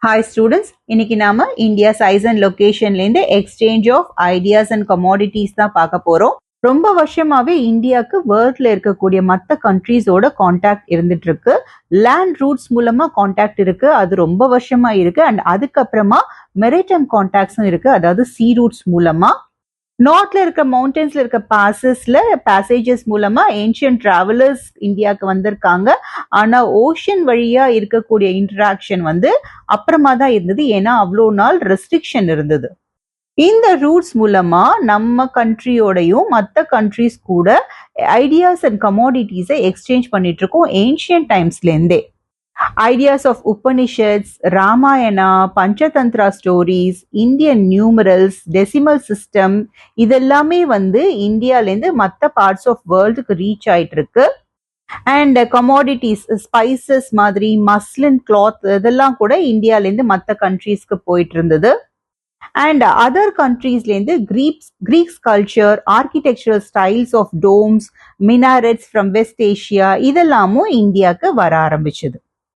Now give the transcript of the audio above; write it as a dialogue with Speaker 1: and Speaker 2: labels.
Speaker 1: Hi students, இன்னைக்கு நாம India size and லொகேஷன்லேருந்து exchange of ideas and commodities தான் பார்க்க போறோம். ரொம்ப வருஷமாவே இந்தியாவுக்கு வேர்ல்ட்ல இருக்கக்கூடிய மற்ற கண்ட்ரீஸோட கான்டாக்ட் இருந்துட்டு இருக்கு. லேண்ட் ரூட்ஸ் மூலமா கான்டாக்ட் இருக்கு, அது ரொம்ப வருஷமா இருக்கு. அண்ட் அதுக்கப்புறமா மெரிடைம் கான்டாக்ட்ஸும் இருக்கு, அதாவது சி ரூட்ஸ் மூலமா. நார்த்ல இருக்க மவுண்டன்ஸ்ல இருக்க பேசேஜஸ் மூலமா ஏன்ஷியன்ட் டிராவலர்ஸ் இந்தியாவுக்கு வந்திருக்காங்க. ஆனா ஓஷன் வழியா இருக்கக்கூடிய இன்டராக்ஷன் அப்புறமா தான் இருந்தது, ஏன்னா அவ்வளோ நாள் ரெஸ்ட்ரிக்ஷன் இருந்தது. இந்த ரூட்ஸ் மூலமா நம்ம கண்ட்ரியோடையும் மற்ற கண்ட்ரிஸ் கூட ஐடியாஸ் அண்ட் கமாடிட்டிஸை எக்ஸ்சேஞ்ச் பண்ணிட்டு இருக்கோம் ஏன்ஷியன்ட் டைம்ஸ்லேருந்தே. Ideas of Upanishads, Ramayana, Panchatantra stories, Indian numerals, decimal system, இதெல்லாமே இந்தியாலேருந்து மற்ற பார்ட்ஸ் ஆஃப் வேர்ல்டுக்கு ரீச் ஆயிட்டு இருக்கு. அண்ட் கமாடிட்டிஸ், ஸ்பைசஸ் மாதிரி மஸ்லின் கிளாத், இதெல்லாம் கூட இந்தியாலேருந்து மற்ற கண்ட்ரீஸ்க்கு போயிட்டு இருந்தது. அண்ட் அதர் கண்ட்ரீஸ்லேருந்து Greeks culture, architectural styles of domes, minarets from west Asia, இதெல்லாமும் இந்தியாவுக்கு வர ஆரம்பிச்சது.